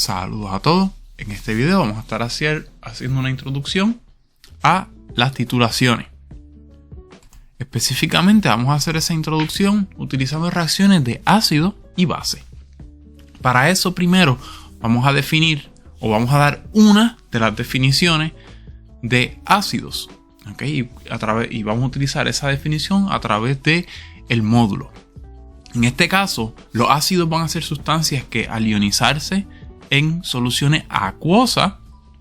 Saludos a todos. En este video vamos a estar haciendo una introducción a las titulaciones. Específicamente vamos a hacer esa introducción utilizando reacciones de ácido y base. Para eso primero vamos a definir o vamos a dar una de las definiciones de ácidos. ¿Okay? Y vamos a utilizar esa definición a través del módulo. En este caso, los ácidos van a ser sustancias que al ionizarse en soluciones acuosas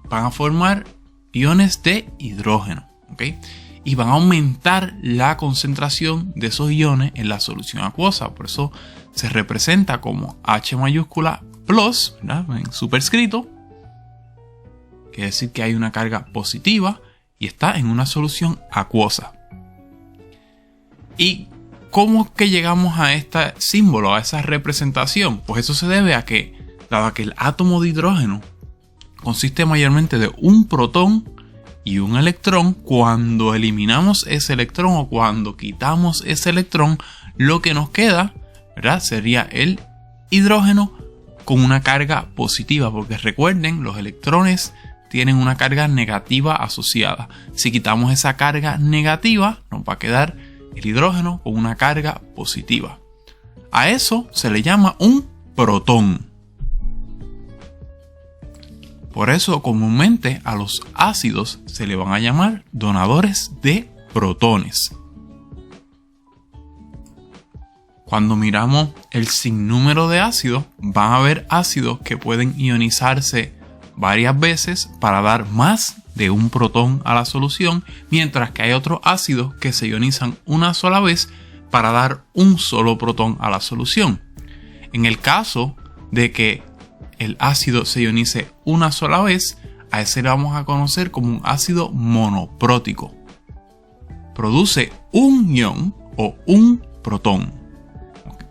van a formar iones de hidrógeno. ¿Okay? Y van a aumentar la concentración de esos iones en la solución acuosa. Por eso se representa como H mayúscula plus, ¿verdad? En superescrito. Quiere decir que hay una carga positiva y está en una solución acuosa. ¿Y cómo es que llegamos a este símbolo, a esa representación? Pues eso se debe a que, dado que el átomo de hidrógeno consiste mayormente de un protón y un electrón, cuando eliminamos ese electrón o cuando quitamos ese electrón, lo que nos queda, ¿verdad?, sería el hidrógeno con una carga positiva, porque recuerden, los electrones tienen una carga negativa asociada. Si quitamos esa carga negativa, nos va a quedar el hidrógeno con una carga positiva. A eso se le llama un protón. Por eso comúnmente a los ácidos se le van a llamar donadores de protones. Cuando miramos el sinnúmero de ácidos, van a haber ácidos que pueden ionizarse varias veces para dar más de un protón a la solución, mientras que hay otros ácidos que se ionizan una sola vez para dar un solo protón a la solución. En el caso de que el ácido se ionice una sola vez, a ese le vamos a conocer como un ácido monoprótico. Produce un ion o un protón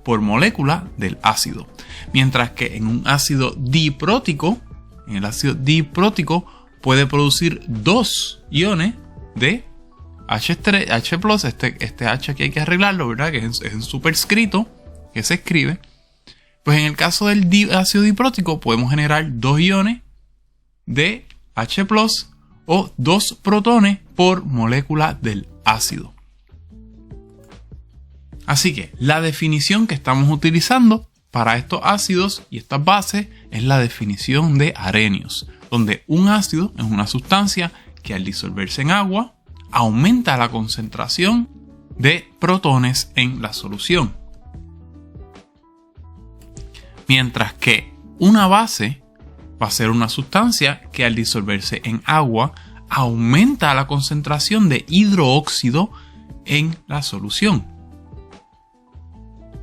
por molécula del ácido. Mientras que en un ácido diprótico, en el ácido diprótico puede producir dos iones de H3, H+, este H aquí hay que arreglarlo, ¿verdad? Que es en superescrito que se escribe. Pues en el caso del ácido diprótico podemos generar dos iones de H+ o dos protones por molécula del ácido. Así que la definición que estamos utilizando para estos ácidos y estas bases es la definición de Arrhenius, donde un ácido es una sustancia que al disolverse en agua aumenta la concentración de protones en la solución. Mientras que una base va a ser una sustancia que al disolverse en agua aumenta la concentración de hidroóxido en la solución.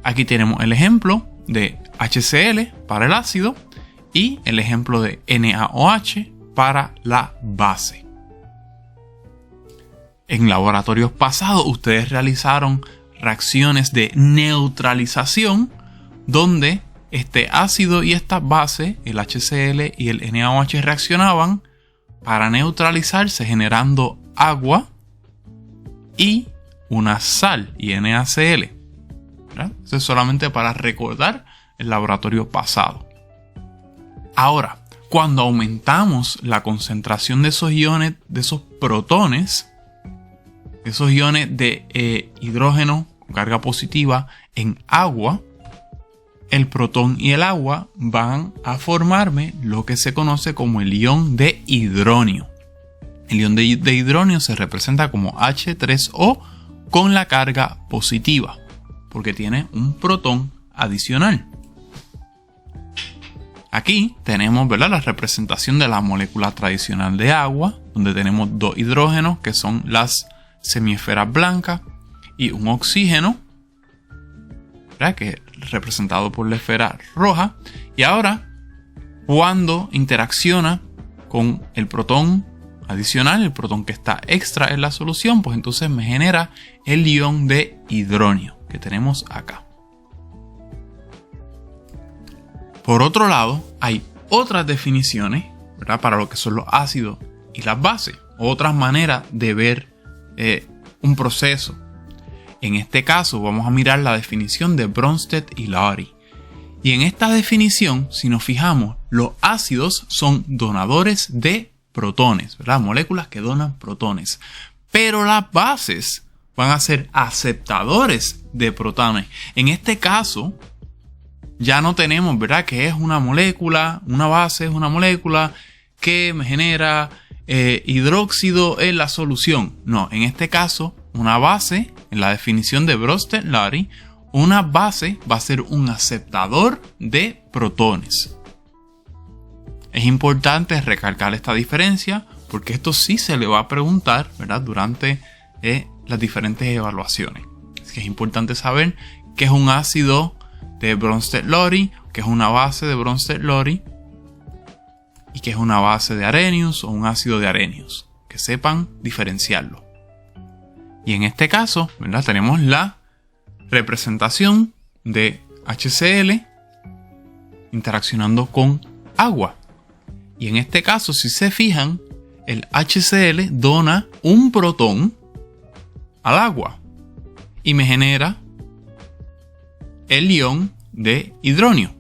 Aquí tenemos el ejemplo de HCl para el ácido y el ejemplo de NaOH para la base. En laboratorios pasados ustedes realizaron reacciones de neutralización donde este ácido y esta base, el HCl y el NaOH, reaccionaban para neutralizarse generando agua y una sal y NaCl. ¿Verdad? Eso es solamente para recordar el laboratorio pasado. Ahora, cuando aumentamos la concentración de esos iones, de esos protones, esos iones de hidrógeno con carga positiva en agua, el protón y el agua van a formarme lo que se conoce como el ion de hidronio. El ion de hidronio se representa como H3O con la carga positiva, porque tiene un protón adicional. Aquí tenemos, ¿verdad?, la representación de la molécula tradicional de agua, donde tenemos dos hidrógenos que son las semiesferas blancas y un oxígeno, ¿verdad?, que es representado por la esfera roja. Y ahora, cuando interacciona con el protón adicional, el protón que está extra en la solución, pues entonces me genera el ion de hidronio que tenemos acá. Por otro lado, hay otras definiciones, ¿verdad?, para lo que son los ácidos y las bases, otras maneras de ver un proceso. En este caso vamos a mirar la definición de Bronsted y Lowry. Y en esta definición, si nos fijamos, los ácidos son donadores de protones, ¿verdad? Moléculas que donan protones. Pero las bases van a ser aceptadores de protones. En este caso, ya no tenemos, ¿verdad?, que es una molécula, una base es una molécula que me genera hidróxido en la solución. No, en este caso, una base, en la definición de Bronsted-Lowry, una base va a ser un aceptador de protones. Es importante recalcar esta diferencia porque esto sí se le va a preguntar, ¿verdad?, durante las diferentes evaluaciones. Así que es importante saber qué es un ácido de Bronsted-Lowry, qué es una base de Bronsted-Lowry y qué es una base de Arrhenius o un ácido de Arrhenius. Que sepan diferenciarlo. Y en este caso, ¿verdad?, tenemos la representación de HCl interaccionando con agua. Y en este caso, si se fijan, el HCl dona un protón al agua y me genera el ion de hidronio.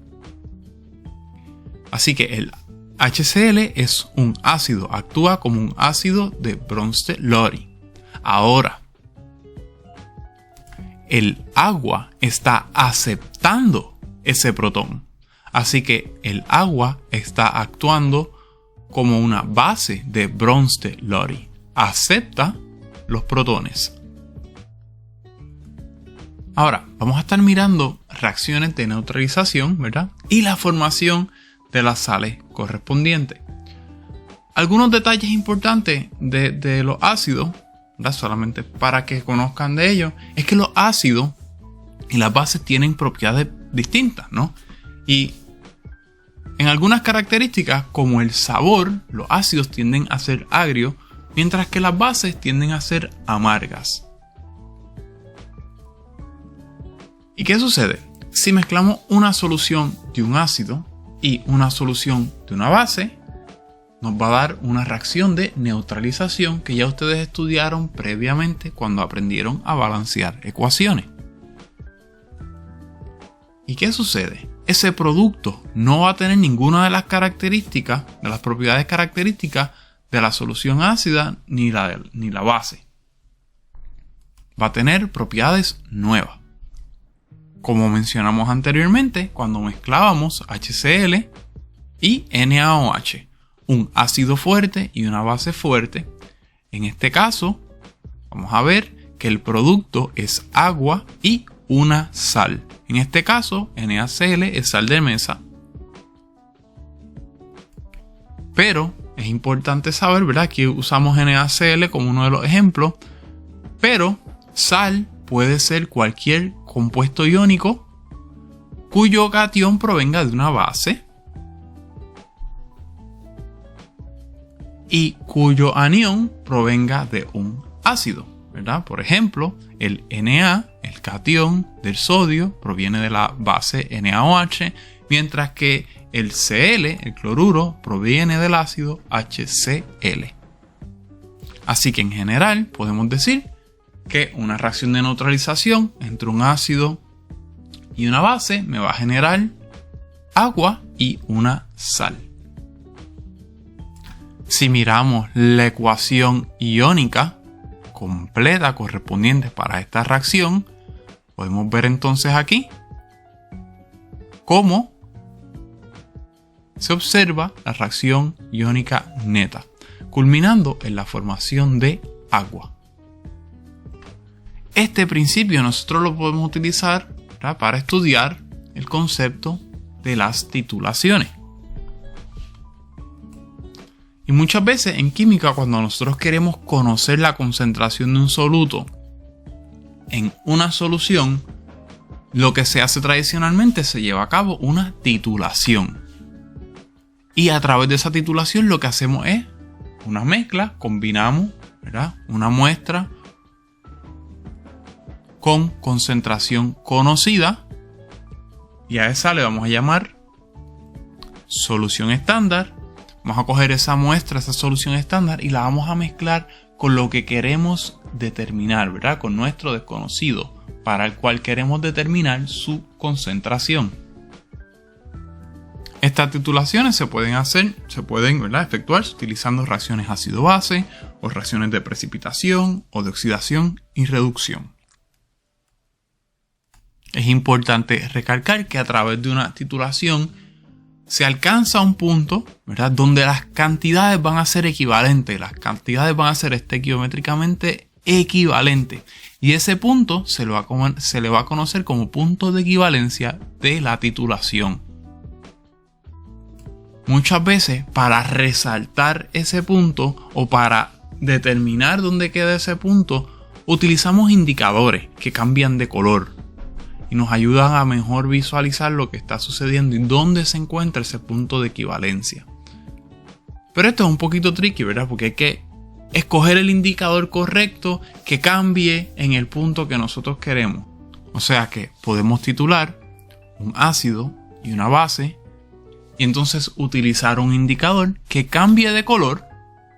Así que el HCl es un ácido, actúa como un ácido de Bronsted-Lowry. Ahora, el agua está aceptando ese protón. Así que el agua está actuando como una base de Bronsted-Lowry. Acepta los protones. Ahora, vamos a estar mirando reacciones de neutralización, ¿verdad?, y la formación de las sales correspondientes. Algunos detalles importantes de los ácidos, ¿verdad?, solamente para que conozcan de ellos, es que los ácidos y las bases tienen propiedades distintas, ¿no? Y en algunas características, como el sabor, los ácidos tienden a ser agrios, mientras que las bases tienden a ser amargas. ¿Y qué sucede? Si mezclamos una solución de un ácido y una solución de una base, nos va a dar una reacción de neutralización que ya ustedes estudiaron previamente cuando aprendieron a balancear ecuaciones. ¿Y qué sucede? Ese producto no va a tener ninguna de las características, de las propiedades características de la solución ácida ni la base. Va a tener propiedades nuevas. Como mencionamos anteriormente, cuando mezclábamos HCl y NaOH, un ácido fuerte y una base fuerte, en este caso vamos a ver que el producto es agua y una sal. En este caso, NaCl es sal de mesa. Pero es importante saber, ¿verdad?, aquí usamos NaCl como uno de los ejemplos, pero sal puede ser cualquier compuesto iónico cuyo catión provenga de una base y cuyo anión provenga de un ácido, ¿verdad? Por ejemplo, el Na, el catión del sodio, proviene de la base NaOH, mientras que el Cl, el cloruro, proviene del ácido HCl. Así que en general podemos decir que una reacción de neutralización entre un ácido y una base me va a generar agua y una sal. Si miramos la ecuación iónica completa correspondiente para esta reacción, podemos ver entonces aquí cómo se observa la reacción iónica neta, culminando en la formación de agua. Este principio nosotros lo podemos utilizar, ¿verdad?, para estudiar el concepto de las titulaciones. Y muchas veces en química, cuando nosotros queremos conocer la concentración de un soluto en una solución, lo que se hace tradicionalmente se lleva a cabo una titulación. Y a través de esa titulación lo que hacemos es una mezcla, combinamos, ¿verdad?, una muestra con concentración conocida y a esa le vamos a llamar solución estándar. Vamos a coger esa muestra, esa solución estándar, y la vamos a mezclar con lo que queremos determinar, ¿verdad?, con nuestro desconocido, para el cual queremos determinar su concentración. Estas titulaciones se pueden efectuar utilizando reacciones ácido-base o reacciones de precipitación o de oxidación y reducción. Es importante recalcar que a través de una titulación se alcanza un punto, ¿verdad?, donde las cantidades van a ser equivalentes, las cantidades van a ser estequiométricamente equivalentes. Y ese punto se le va a conocer como punto de equivalencia de la titulación. Muchas veces, para resaltar ese punto o para determinar dónde queda ese punto, utilizamos indicadores que cambian de color y nos ayudan a mejor visualizar lo que está sucediendo y dónde se encuentra ese punto de equivalencia. Pero esto es un poquito tricky, ¿verdad? Porque hay que escoger el indicador correcto que cambie en el punto que nosotros queremos. O sea que podemos titular un ácido y una base y entonces utilizar un indicador que cambie de color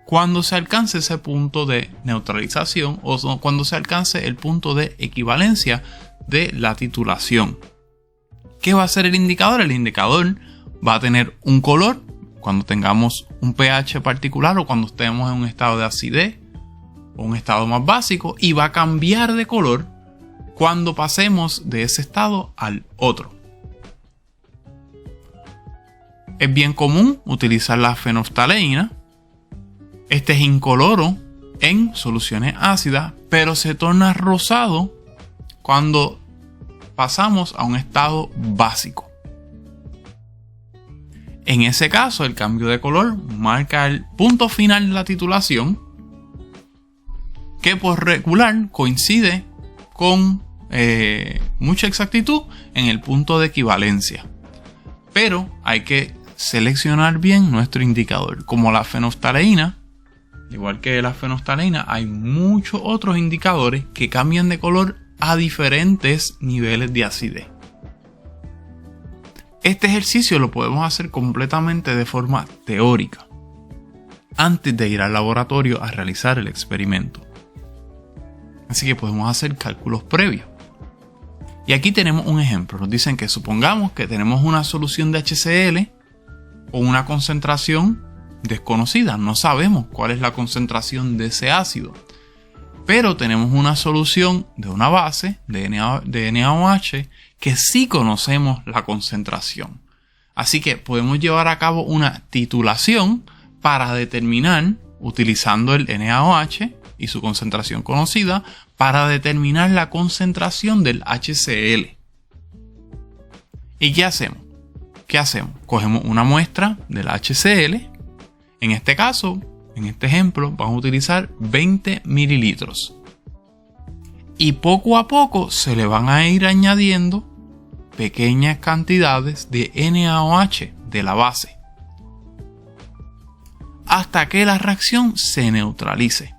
cuando se alcance ese punto de neutralización o cuando se alcance el punto de equivalencia de la titulación. ¿Qué va a hacer el indicador? El indicador va a tener un color cuando tengamos un pH particular o cuando estemos en un estado de acidez o un estado más básico, y va a cambiar de color cuando pasemos de ese estado al otro. Es bien común utilizar la fenolftaleína. Este es incoloro en soluciones ácidas, pero se torna rosado cuando pasamos a un estado básico. En ese caso, el cambio de color marca el punto final de la titulación, que por regular coincide con mucha exactitud en el punto de equivalencia. Pero hay que seleccionar bien nuestro indicador. Como la fenolftaleína, igual que la fenolftaleína, hay muchos otros indicadores que cambian de color a diferentes niveles de acidez. Este ejercicio lo podemos hacer completamente de forma teórica, antes de ir al laboratorio a realizar el experimento. Así que podemos hacer cálculos previos. Y aquí tenemos un ejemplo. Nos dicen que supongamos que tenemos una solución de HCl o una concentración desconocida. No sabemos cuál es la concentración de ese ácido. Pero tenemos una solución de una base de NaOH que sí conocemos la concentración. Así que podemos llevar a cabo una titulación para determinar, utilizando el NaOH y su concentración conocida, para determinar la concentración del HCl. ¿Y qué hacemos? Cogemos una muestra del HCl. En este caso, en este ejemplo, vamos a utilizar 20 mililitros. Y poco a poco se le van a ir añadiendo pequeñas cantidades de NaOH de la base, hasta que la reacción se neutralice.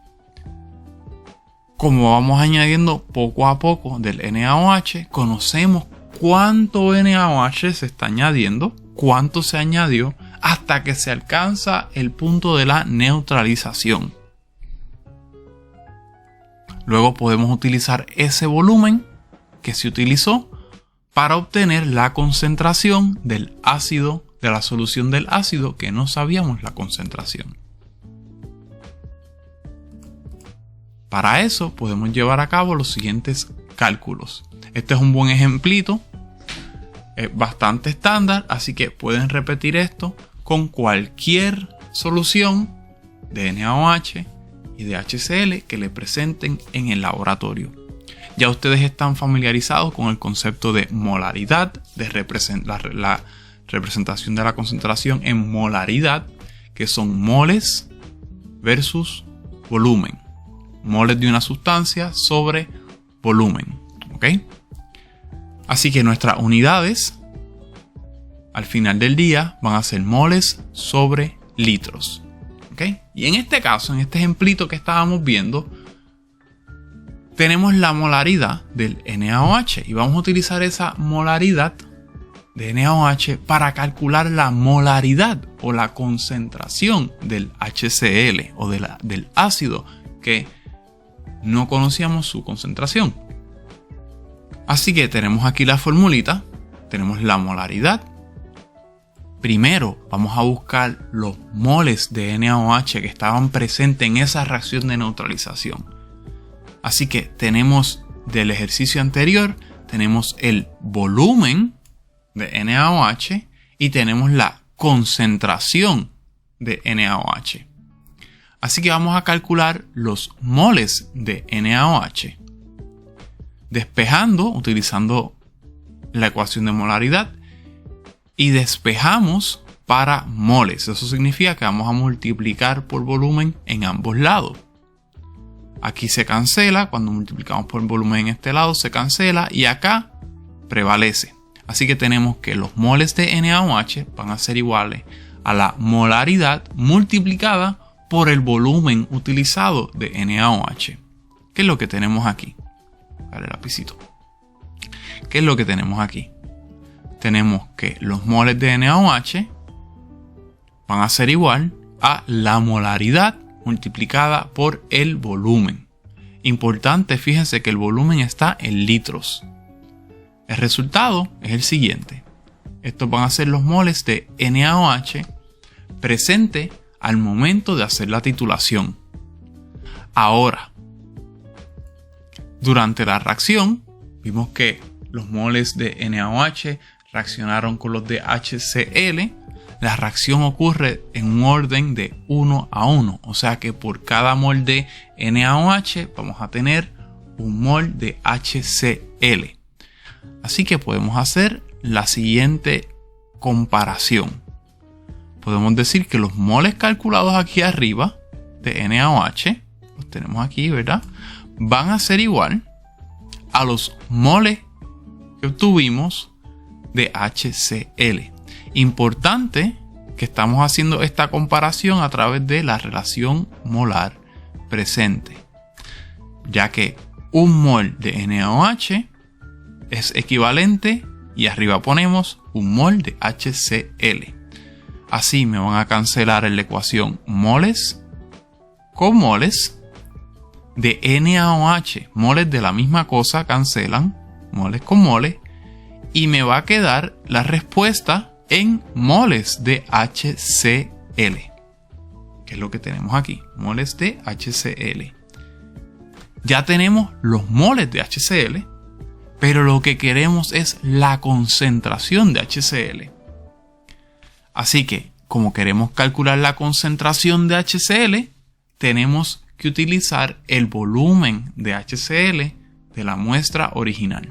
Como vamos añadiendo poco a poco del NaOH, conocemos cuánto NaOH se está añadiendo, cuánto se añadió, hasta que se alcanza el punto de la neutralización. Luego podemos utilizar ese volumen que se utilizó para obtener la concentración del ácido, de la solución del ácido que no sabíamos la concentración. Para eso podemos llevar a cabo los siguientes cálculos. Este es un buen ejemplito, es bastante estándar, así que pueden repetir esto con cualquier solución de NaOH y de HCl que le presenten en el laboratorio. Ya ustedes están familiarizados con el concepto de molaridad, de la representación de la concentración en molaridad, que son moles versus volumen. Moles de una sustancia sobre volumen. ¿Ok? Así que nuestras unidades al final del día van a ser moles sobre litros. ¿Ok? Y en este caso, en este ejemplito que estábamos viendo, tenemos la molaridad del NaOH y vamos a utilizar esa molaridad de NaOH para calcular la molaridad o la concentración del HCl o del ácido que no conocíamos su concentración. Así que tenemos aquí la formulita, tenemos la molaridad primero vamos a buscar los moles de NaOH que estaban presentes en esa reacción de neutralización. Así que tenemos del ejercicio anterior, tenemos el volumen de NaOH y tenemos la concentración de NaOH. Así que vamos a calcular los moles de NaOH. Despejando, utilizando la ecuación de molaridad, y despejamos para moles. Eso significa que vamos a multiplicar por volumen en ambos lados. Aquí se cancela, cuando multiplicamos por volumen en este lado se cancela y acá prevalece. Así que tenemos que los moles de NaOH van a ser iguales a la molaridad multiplicada por el volumen utilizado de NaOH. ¿Qué es lo que tenemos aquí? Dale el lapicito. ¿Qué es lo que tenemos aquí? Tenemos que los moles de NaOH van a ser igual a la molaridad multiplicada por el volumen. Importante, fíjense que el volumen está en litros. El resultado es el siguiente. Estos van a ser los moles de NaOH presente al momento de hacer la titulación. Ahora, durante la reacción, vimos que los moles de NaOH reaccionaron con los de HCl. La reacción ocurre en un orden de 1 a 1. O sea que por cada mol de NaOH vamos a tener un mol de HCl. Así que podemos hacer la siguiente comparación. Podemos decir que los moles calculados aquí arriba de NaOH, los tenemos aquí, ¿verdad?, van a ser igual a los moles que obtuvimos de HCl. Importante que estamos haciendo esta comparación a través de la relación molar presente, ya que un mol de NaOH es equivalente, y arriba ponemos un mol de HCl. Así me van a cancelar en la ecuación moles con moles de NaOH. Moles de la misma cosa cancelan, moles con moles, y me va a quedar la respuesta en moles de HCl, que es lo que tenemos aquí, moles de HCl. Ya tenemos los moles de HCl, pero lo que queremos es la concentración de HCl. Así que, como queremos calcular la concentración de HCl, tenemos que utilizar el volumen de HCl de la muestra original.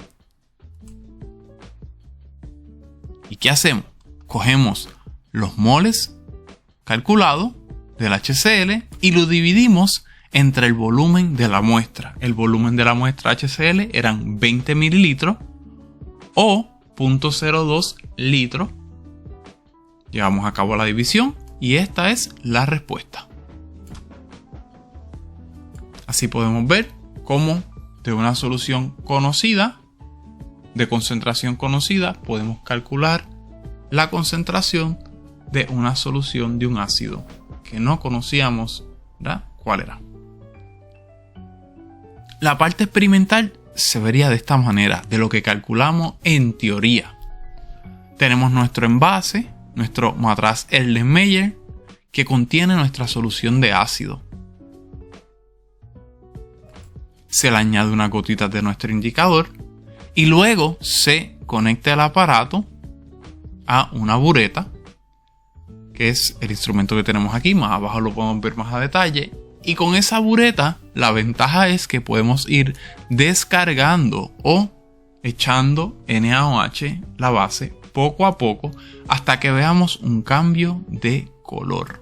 ¿Y qué hacemos? Cogemos los moles calculados del HCl y lo dividimos entre el volumen de la muestra. El volumen de la muestra HCl eran 20 mililitros o 0.02 litros. Llevamos a cabo la división y esta es la respuesta. Así podemos ver cómo de una solución conocida, de concentración conocida, podemos calcular la concentración de una solución de un ácido que no conocíamos, ¿verdad?, cuál era. La parte experimental se vería de esta manera, de lo que calculamos en teoría. Tenemos nuestro envase, nuestro matraz Erlenmeyer, que contiene nuestra solución de ácido. Se le añade unas gotitas de nuestro indicador y luego se conecta el aparato a una bureta, que es el instrumento que tenemos aquí. Más abajo lo podemos ver más a detalle. Y con esa bureta, la ventaja es que podemos ir descargando o echando NaOH, la base, poco a poco, hasta que veamos un cambio de color.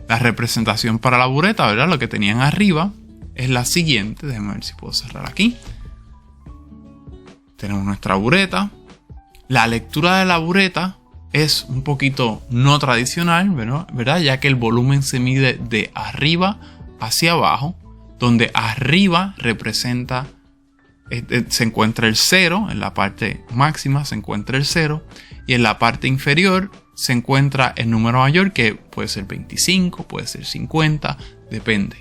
La representación para la bureta, ¿verdad?, lo que tenían arriba, es la siguiente. Déjenme ver si puedo cerrar aquí. Tenemos nuestra bureta. La lectura de la bureta es un poquito no tradicional, ¿verdad?, ya que el volumen se mide de arriba hacia abajo, donde arriba representa, se encuentra el 0, en la parte máxima se encuentra el 0, y en la parte inferior se encuentra el número mayor, que puede ser 25, puede ser 50, depende.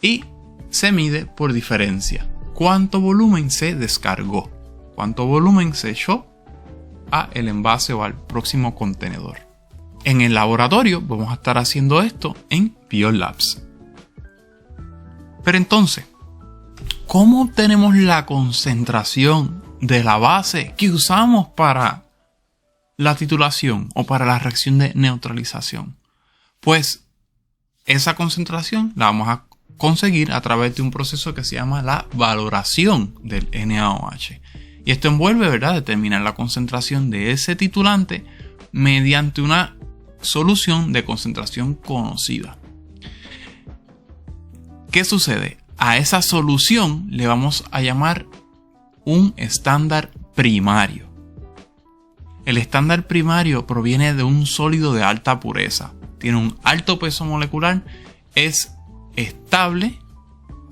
Y se mide por diferencia. cuánto volumen se descargó, cuánto volumen se echó a el envase o al próximo contenedor. En el laboratorio vamos a estar haciendo esto en Pure Labs. Pero entonces, ¿cómo obtenemos la concentración de la base que usamos para la titulación o para la reacción de neutralización? Pues esa concentración la vamos a conseguir a través de un proceso que se llama la valoración del NaOH. Y esto envuelve, ¿verdad?, determinar la concentración de ese titulante mediante una solución de concentración conocida. ¿Qué sucede? A esa solución le vamos a llamar un estándar primario. El estándar primario proviene de un sólido de alta pureza. Tiene un alto peso molecular, es estable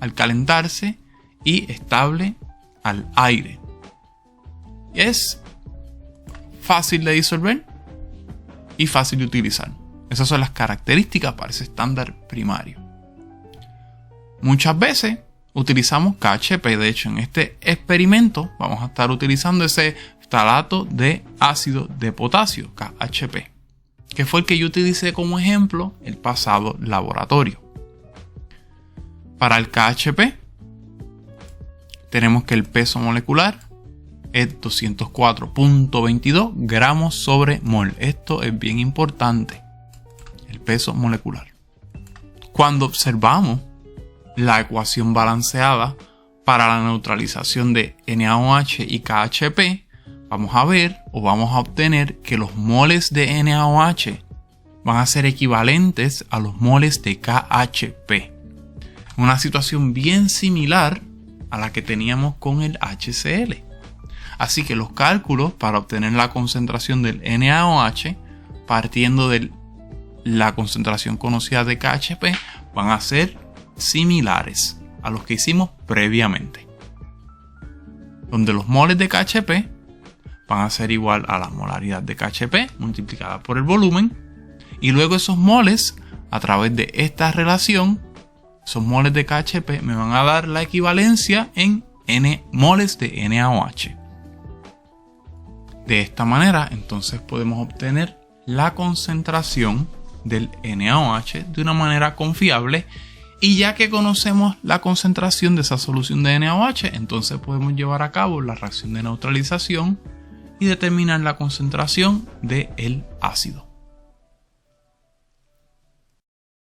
al calentarse y estable al aire. Es fácil de disolver y fácil de utilizar. Esas son las características para ese estándar primario. Muchas veces utilizamos KHP. De hecho, en este experimento vamos a estar utilizando ese ftalato de ácido de potasio, KHP, que fue el que yo utilicé como ejemplo el pasado laboratorio. Para el KHP tenemos que el peso molecular es 204.22 gramos sobre mol. Esto es bien importante, el peso molecular. Cuando observamos la ecuación balanceada para la neutralización de NaOH y KHP, vamos a ver o vamos a obtener que los moles de NaOH van a ser equivalentes a los moles de KHP. Una situación bien similar a la que teníamos con el HCl. Así que los cálculos para obtener la concentración del NaOH partiendo de la concentración conocida de KHP van a ser similares a los que hicimos previamente, donde los moles de KHP van a ser igual a la molaridad de KHP multiplicada por el volumen, y luego esos moles, a través de esta relación, esos moles de KHP me van a dar la equivalencia en N moles de NaOH. De esta manera entonces podemos obtener la concentración del NaOH de una manera confiable. Y ya que conocemos la concentración de esa solución de NaOH, entonces podemos llevar a cabo la reacción de neutralización y determinar la concentración del ácido.